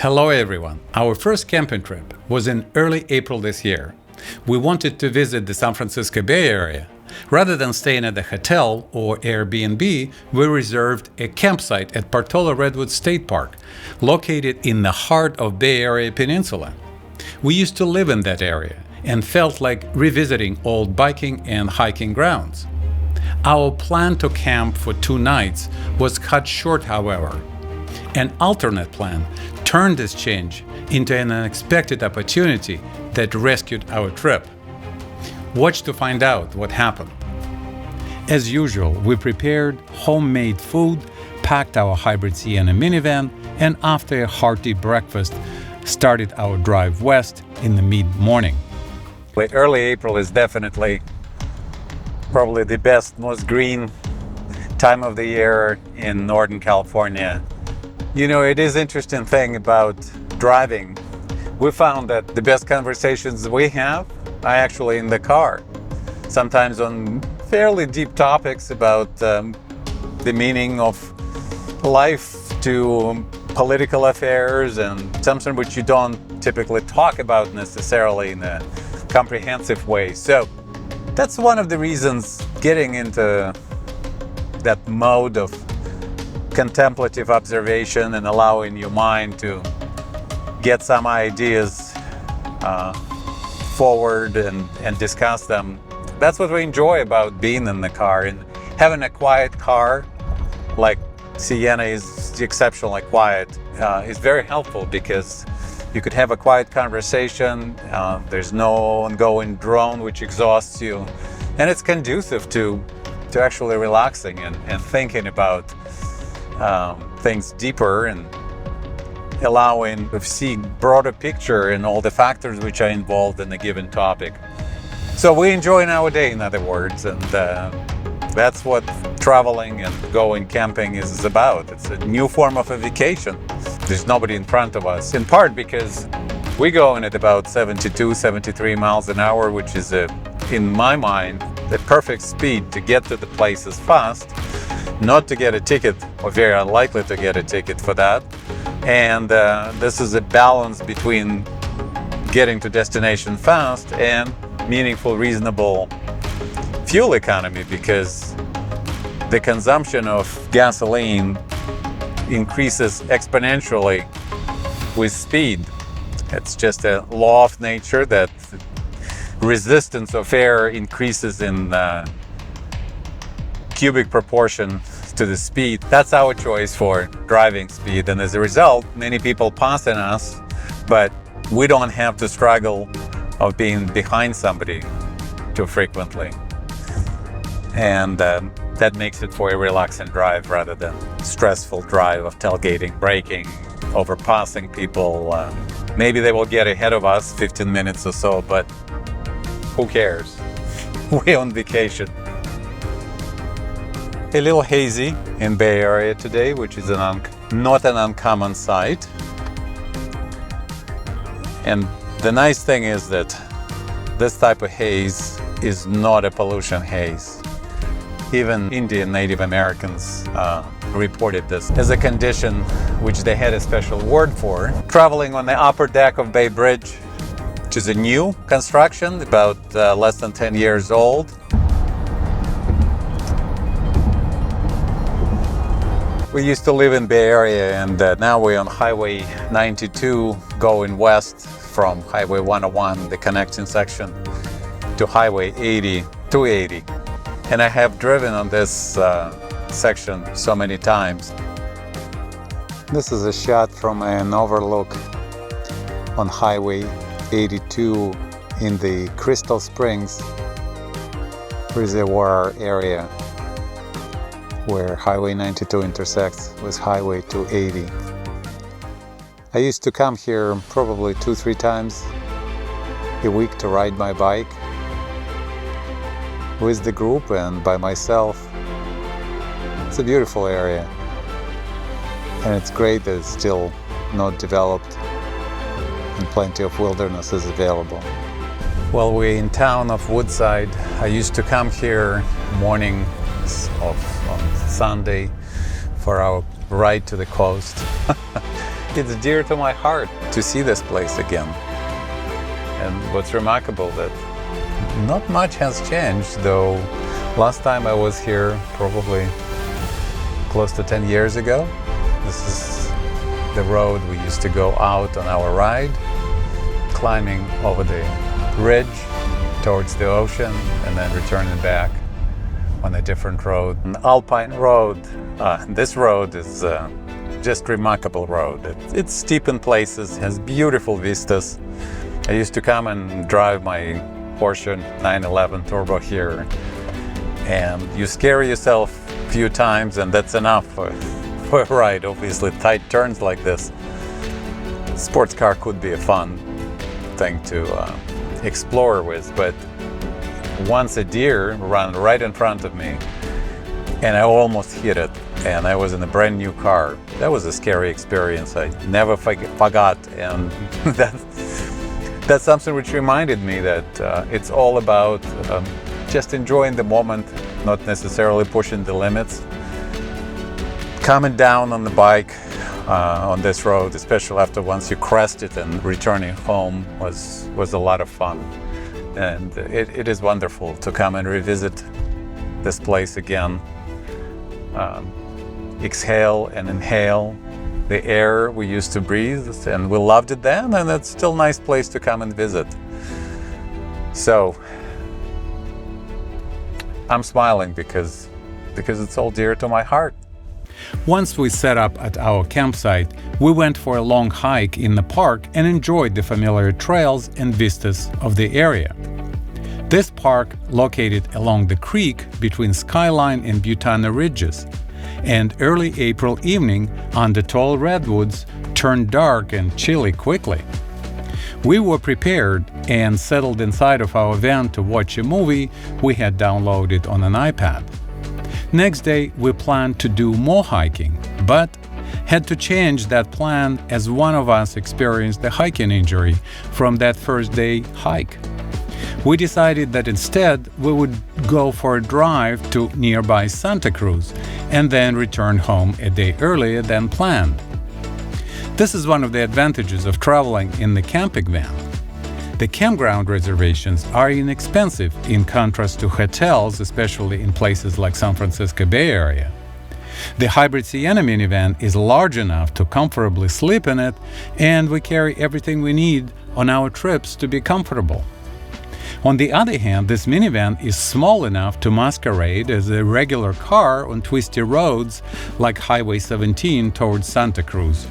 Hello everyone! Our first camping trip was in early April this year. We wanted to visit the San Francisco Bay Area. Rather than staying at a hotel or Airbnb, we reserved a campsite at Portola Redwood State Park, located in the heart of Bay Area Peninsula. We used to live in that area and felt like revisiting old biking and hiking grounds. Our plan to camp for 2 nights was cut short, however. An alternate plan turned this change into an unexpected opportunity that rescued our trip. Watch to find out what happened. As usual, we prepared homemade food, packed our hybrid Sienna minivan, and after a hearty breakfast, started our drive west in the mid-morning. Early April is definitely probably the best, most green time of the year in Northern California. You know, it is interesting thing about driving. We found that the best conversations we have are actually in the car. Sometimes on fairly deep topics about the meaning of life to political affairs and something which you don't typically talk about necessarily in a comprehensive way. So that's one of the reasons getting into that mode of contemplative observation and allowing your mind to get some ideas forward and discuss them. That's what we enjoy about being in the car, and having a quiet car like Sienna is exceptionally quiet is very helpful because you could have a quiet conversation. There's no ongoing drone which exhausts you, and it's conducive to actually relaxing and thinking about things deeper and allowing to see broader picture and all the factors which are involved in a given topic. So we enjoy our day, in other words, and that's what traveling and going camping is about. It's a new form of a vacation. There's nobody in front of us, in part because we go in at about 72, 73 miles an hour, which is, in my mind, the perfect speed to get to the places fast, not to get a ticket, or very unlikely to get a ticket for that. And this is a balance between getting to destination fast and meaningful, reasonable fuel economy, because the consumption of gasoline increases exponentially with speed. It's just a law of nature that resistance of air increases in cubic proportion to the speed. That's our choice for driving speed, and as a result, many people pass in us, but we don't have to struggle of being behind somebody too frequently. And that makes it for a relaxing drive rather than stressful drive of tailgating, braking, overpassing people. Maybe they will get ahead of us 15 minutes or so, but who cares? We're on vacation. A little hazy in Bay Area today, which is not an uncommon sight. And the nice thing is that this type of haze is not a pollution haze. Even Indian Native Americans reported this as a condition which they had a special word for. Traveling on the upper deck of Bay Bridge, which is a new construction, about less than 10 years old. We used to live in Bay Area, and now we're on Highway 92 going west from Highway 101, the connecting section, to Highway 280. And I have driven on this section so many times. This is a shot from an overlook on Highway 82 in the Crystal Springs Reservoir area, where Highway 92 intersects with Highway 280. I used to come here probably 2-3 times a week to ride my bike with the group and by myself. It's a beautiful area, and it's great that it's still not developed and plenty of wilderness is available. Well, we're in town of Woodside. I used to come here morning on Sunday for our ride to the coast. it's dear to my heart to see this place again. And what's remarkable that not much has changed, though last time I was here probably close to 10 years ago. This is the road we used to go out on our ride, climbing over the ridge towards the ocean and then returning back on a different road, an alpine road. This road is just remarkable road. It's steep in places, has beautiful vistas. I used to come and drive my Porsche 911 Turbo here, and you scare yourself a few times, and that's enough for a ride. Obviously, tight turns like this. Sports car could be a fun thing to explore with, but once a deer ran right in front of me and I almost hit it, and I was in a brand new car. That was a scary experience. I never forgot, and that's something which reminded me that it's all about just enjoying the moment, not necessarily pushing the limits. Coming down on the bike on this road, especially after once you crest it, and returning home was a lot of fun. And it is wonderful to come and revisit this place again. Exhale and inhale the air we used to breathe, and we loved it then, and it's still a nice place to come and visit. So I'm smiling because it's all dear to my heart. Once we set up at our campsite, we went for a long hike in the park and enjoyed the familiar trails and vistas of the area. This park, located along the creek between Skyline and Butana Ridges, and early April evening under tall redwoods turned dark and chilly quickly. We were prepared and settled inside of our van to watch a movie we had downloaded on an iPad. Next day, we planned to do more hiking, but had to change that plan as one of us experienced a hiking injury from that first day hike. We decided that instead we would go for a drive to nearby Santa Cruz and then return home a day earlier than planned. This is one of the advantages of traveling in the camping van. The campground reservations are inexpensive in contrast to hotels, especially in places like San Francisco Bay Area. The hybrid Sienna minivan is large enough to comfortably sleep in it, and we carry everything we need on our trips to be comfortable. On the other hand, this minivan is small enough to masquerade as a regular car on twisty roads like Highway 17 towards Santa Cruz,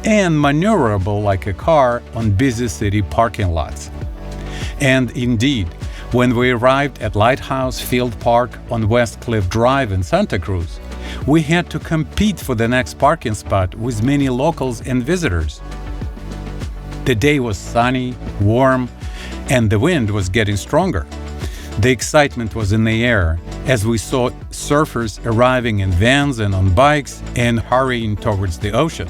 and maneuverable like a car on busy city parking lots. And indeed, when we arrived at Lighthouse Field Park on West Cliff Drive in Santa Cruz, we had to compete for the next parking spot with many locals and visitors. The day was sunny, warm, and the wind was getting stronger. The excitement was in the air as we saw surfers arriving in vans and on bikes and hurrying towards the ocean.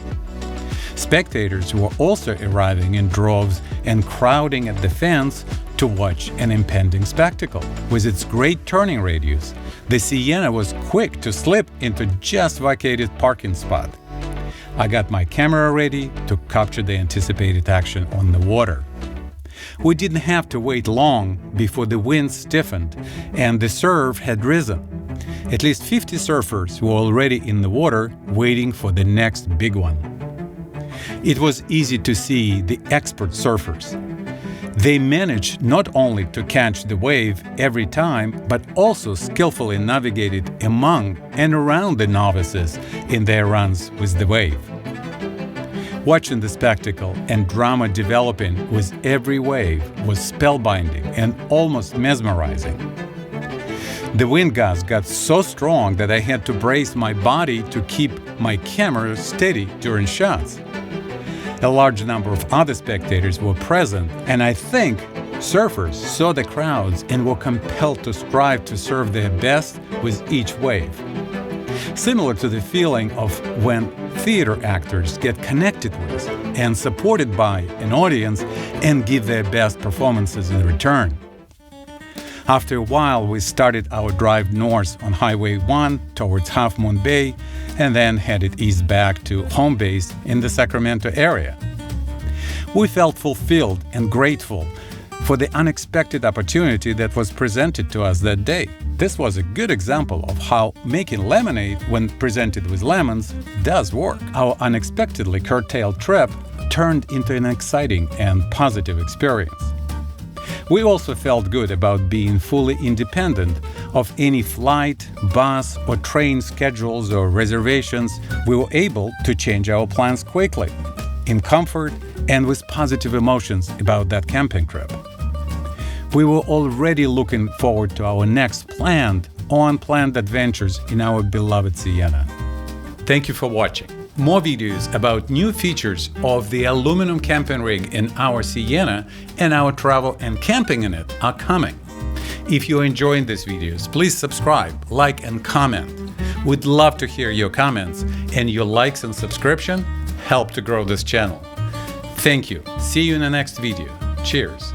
Spectators were also arriving in droves and crowding at the fence to watch an impending spectacle. With its great turning radius, the Sienna was quick to slip into just vacated parking spot. I got my camera ready to capture the anticipated action on the water. We didn't have to wait long before the wind stiffened and the surf had risen. At least 50 surfers were already in the water waiting for the next big one. It was easy to see the expert surfers. They managed not only to catch the wave every time, but also skillfully navigated among and around the novices in their runs with the wave. Watching the spectacle and drama developing with every wave was spellbinding and almost mesmerizing. The wind gusts got so strong that I had to brace my body to keep my camera steady during shots. A large number of other spectators were present, and I think surfers saw the crowds and were compelled to strive to serve their best with each wave. Similar to the feeling of when theater actors get connected with and supported by an audience and give their best performances in return. After a while, we started our drive north on Highway 1 towards Half Moon Bay and then headed east back to home base in the Sacramento area. We felt fulfilled and grateful for the unexpected opportunity that was presented to us that day. This was a good example of how making lemonade, when presented with lemons, does work. Our unexpectedly curtailed trip turned into an exciting and positive experience. We also felt good about being fully independent of any flight, bus, or train schedules or reservations. We were able to change our plans quickly, in comfort and with positive emotions about that camping trip. We were already looking forward to our next planned or unplanned adventures in our beloved Sienna. Thank you for watching. More videos about new features of the aluminum camping rig in our Sienna and our travel and camping in it are coming. If you're enjoying these videos, please subscribe, like, and comment. We'd love to hear your comments, and your likes and subscription help to grow this channel. Thank you. See you in the next video. Cheers.